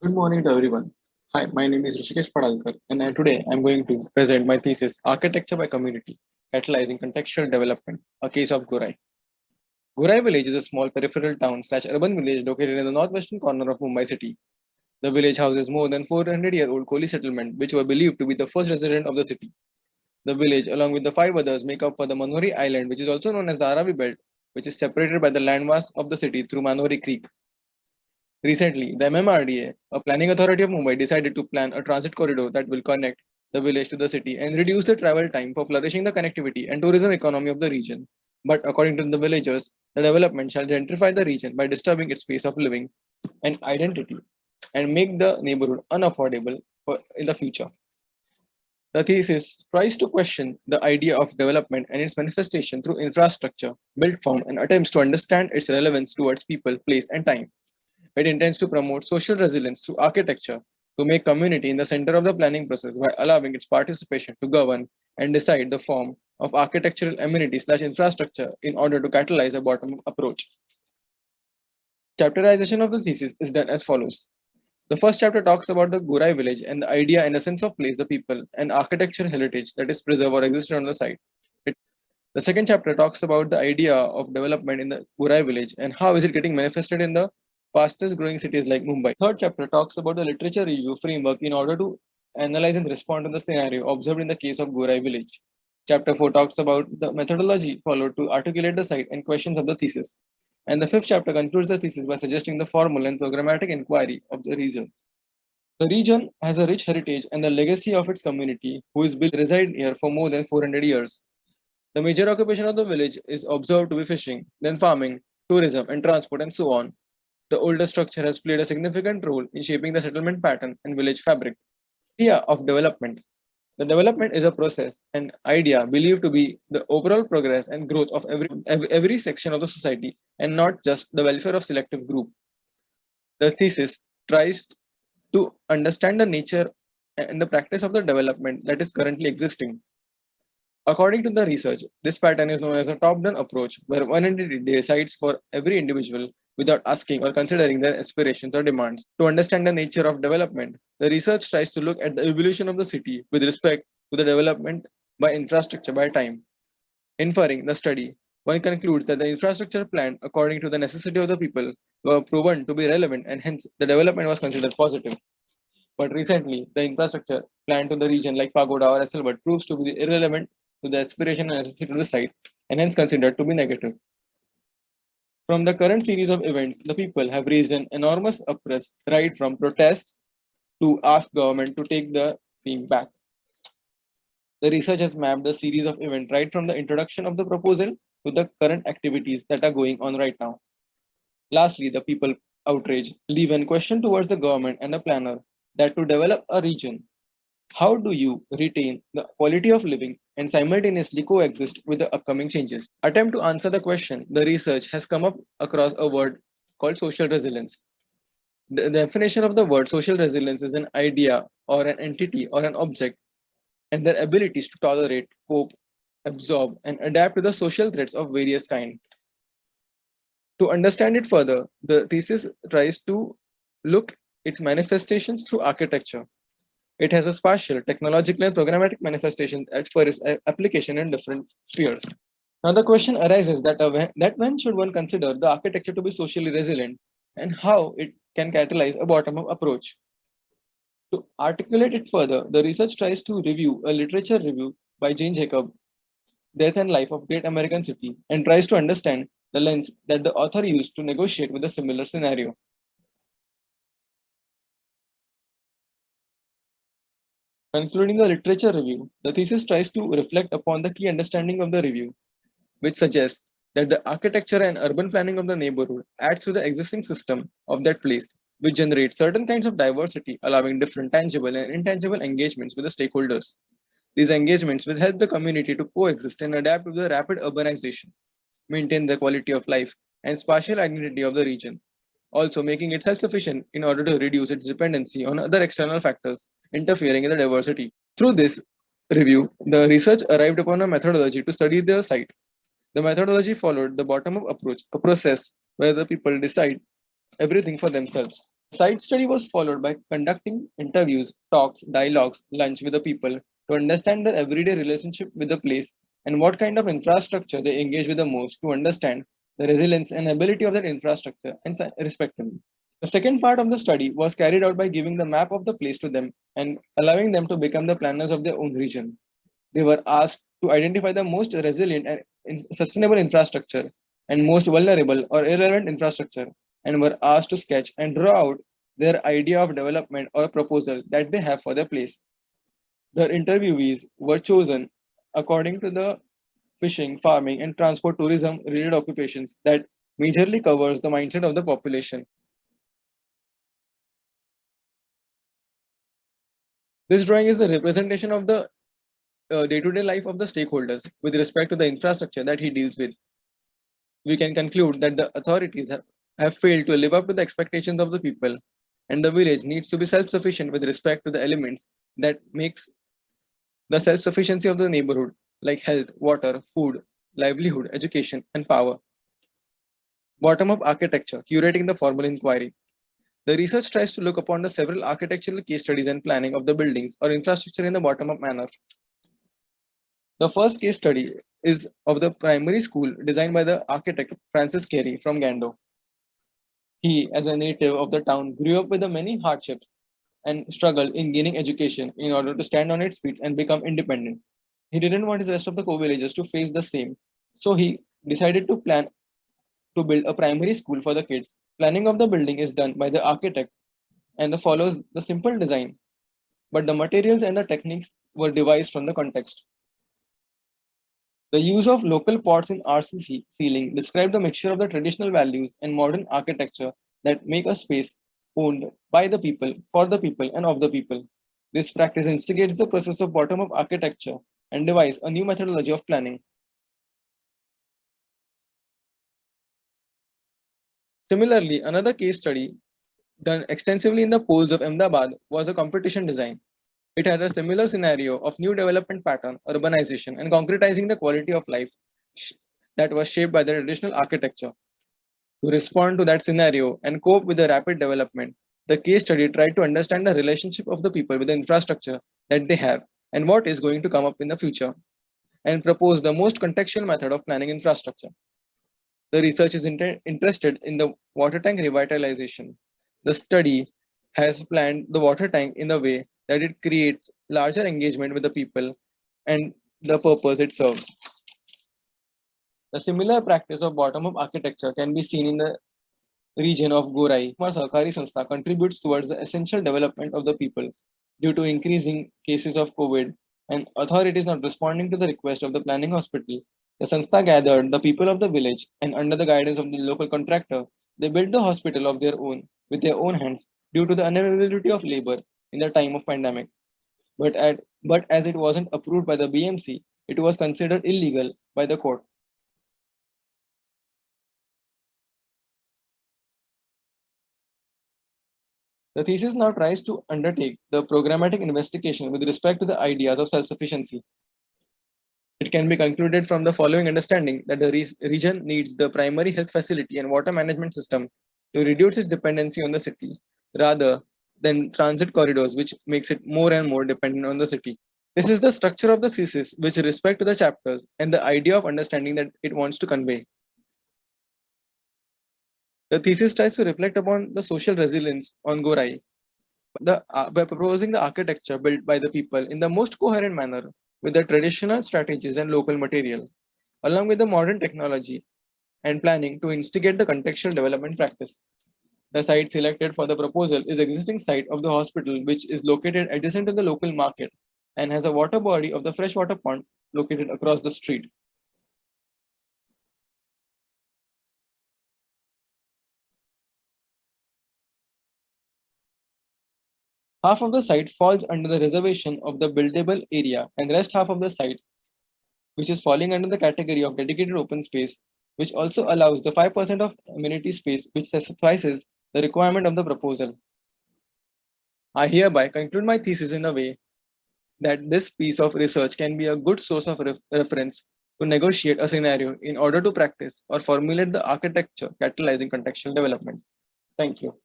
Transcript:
Good morning to everyone. Hi, my name is Hrusheekesh Padalkar, and today I'm going to present my thesis, Architecture by Community, Catalyzing Contextual Development, a case of Gorai. Gorai village is a small peripheral town slash urban village located in the northwestern corner of Mumbai city. The village houses more than 400-year-old Koli settlement, which were believed to be the first resident of the city. The village, along with the five others, make up for the Manori Island, which is also known as the Arabi Belt, which is separated by the landmass of the city through Manori Creek. Recently, the MMRDA, a planning authority of Mumbai, decided to plan a transit corridor that will connect the village to the city and reduce the travel time for flourishing the connectivity and tourism economy of the region. But according to the villagers, the development shall gentrify the region by disturbing its pace of living and identity and make the neighborhood unaffordable in the future. The thesis tries to question the idea of development and its manifestation through infrastructure, built form, and attempts to understand its relevance towards people, place, and time. It intends to promote social resilience through architecture to make community in the center of the planning process by allowing its participation to govern and decide the form of architectural amenity slash infrastructure in order to catalyze a bottom-up approach. Chapterization of the thesis is done as follows. The first chapter talks about the Gorai village and the idea and the sense of place, the people, and architectural heritage that is preserved or existed on the site. The second chapter talks about the idea of development in the Gorai village and how is it getting manifested in the fastest growing cities like Mumbai. Third chapter talks about the literature review framework in order to analyze and respond to the scenario observed in the case of Gorai village. Chapter 4 talks about the methodology followed to articulate the site and questions of the thesis. And the fifth chapter concludes the thesis by suggesting the formal and programmatic inquiry of the region. The region has a rich heritage and the legacy of its community, who is believed to reside here for more than 400 years. The major occupation of the village is observed to be fishing, then farming, tourism, and transport, and so on. The older structure has played a significant role in shaping the settlement pattern and village fabric. Idea of development. The development is a process, an idea believed to be the overall progress and growth of every section of the society and not just the welfare of selective group. The thesis tries to understand the nature and the practice of the development that is currently existing. According to the research, this pattern is known as a top-down approach, where one entity decides for every individual without asking or considering their aspirations or demands. To understand the nature of development, the research tries to look at the evolution of the city with respect to the development by infrastructure by time. Inferring the study, one concludes that the infrastructure planned according to the necessity of the people were proven to be relevant and hence the development was considered positive. But recently, the infrastructure planned to the region like Pagoda or Esselbert proves to be irrelevant to the aspiration and necessity of the site and hence considered to be negative. From the current series of events, the people have raised an enormous uproar right from protests to ask government to take the theme back. The research has mapped the series of events right from the introduction of the proposal to the current activities that are going on right now. Lastly, the people outrage leave a question towards the government and the planner that to develop a region, how do you retain the quality of living and simultaneously coexist with the upcoming changes? Attempt to answer the question, the research has come up across a word called social resilience. The definition of the word social resilience is an idea or an entity or an object and their abilities to tolerate, cope, absorb, and adapt to the social threats of various kinds. To understand it further, the thesis tries to look its manifestations through architecture. It has a spatial, technological, and programmatic manifestation as per its application in different spheres. Now, the question arises that when should one consider the architecture to be socially resilient and how it can catalyze a bottom-up approach? To articulate it further, the research tries to review a literature review by Jane Jacob, Death and Life of Great American City, and tries to understand the lens that the author used to negotiate with a similar scenario. Concluding the literature review, the thesis tries to reflect upon the key understanding of the review, which suggests that the architecture and urban planning of the neighborhood adds to the existing system of that place, which generates certain kinds of diversity, allowing different tangible and intangible engagements with the stakeholders. These engagements will help the community to coexist and adapt to the rapid urbanization, maintain the quality of life and spatial identity of the region, also making it self-sufficient in order to reduce its dependency on other external factors interfering in the diversity. Through this review, the research arrived upon a methodology to study the site. The methodology followed the bottom-up approach, a process where the people decide everything for themselves. Site study was followed by conducting interviews, talks, dialogues, lunch with the people to understand their everyday relationship with the place and what kind of infrastructure they engage with the most to understand the resilience and ability of that infrastructure and respectively. The second part of the study was carried out by giving the map of the place to them and allowing them to become the planners of their own region. They were asked to identify the most resilient and sustainable infrastructure and most vulnerable or irrelevant infrastructure and were asked to sketch and draw out their idea of development or proposal that they have for their place. The interviewees were chosen according to the fishing, farming, and transport tourism related occupations that majorly covers the mindset of the population. This drawing is the representation of the day-to-day life of the stakeholders with respect to the infrastructure that he deals with. We can conclude that the authorities have failed to live up to the expectations of the people, and the village needs to be self-sufficient with respect to the elements that makes the self-sufficiency of the neighborhood, like health, water, food, livelihood, education, and power. Bottom-up architecture, curating the formal inquiry. The research tries to look upon the several architectural case studies and planning of the buildings or infrastructure in a bottom-up manner. The first case study is of the primary school designed by the architect Francis Carey from Gando. He, as a native of the town, grew up with the many hardships and struggled in gaining education in order to stand on its feet and become independent. He didn't want his rest of the co-villagers to face the same, so he decided to plan to build a primary school for the kids. Planning of the building is done by the architect and follows the simple design, but the materials and the techniques were devised from the context. The use of local pots in RCC ceiling describe the mixture of the traditional values and modern architecture that make a space owned by the people, for the people, and of the people. This practice instigates the process of bottom-up architecture and devise a new methodology of planning. Similarly, another case study done extensively in the poles of Ahmedabad was a competition design. It had a similar scenario of new development pattern, urbanization, and concretizing the quality of life that was shaped by the traditional architecture. To respond to that scenario and cope with the rapid development, the case study tried to understand the relationship of the people with the infrastructure that they have and what is going to come up in the future, and propose the most contextual method of planning infrastructure. The research is interested in the water tank revitalization. The study has planned the water tank in a way that it creates larger engagement with the people and the purpose it serves. The similar practice of bottom-up architecture can be seen in the region of Gorai. Our Sahkari Sanstha contributes towards the essential development of the people due to increasing cases of COVID and authorities not responding to the request of the planning hospital. The Sanstha gathered the people of the village and under the guidance of the local contractor, they built the hospital of their own with their own hands due to the unavailability of labor in the time of pandemic. But as it wasn't approved by the BMC, it was considered illegal by the court. The thesis now tries to undertake the programmatic investigation with respect to the ideas of self-sufficiency. It can be concluded from the following understanding that the region needs the primary health facility and water management system to reduce its dependency on the city rather than transit corridors, which makes it more and more dependent on the city. This is the structure of the thesis with respect to the chapters and the idea of understanding that it wants to convey. The thesis tries to reflect upon the social resilience on Gorai by proposing the architecture built by the people in the most coherent manner with the traditional strategies and local material, along with the modern technology and planning to instigate the contextual development practice. The site selected for the proposal is existing site of the hospital, which is located adjacent to the local market and has a water body of the freshwater pond located across the street. Half of the site falls under the reservation of the buildable area and rest half of the site, which is falling under the category of dedicated open space, which also allows the 5% of amenity space which suffices the requirement of the proposal. I hereby conclude my thesis in a way that this piece of research can be a good source of reference to negotiate a scenario in order to practice or formulate the architecture catalyzing contextual development. Thank you.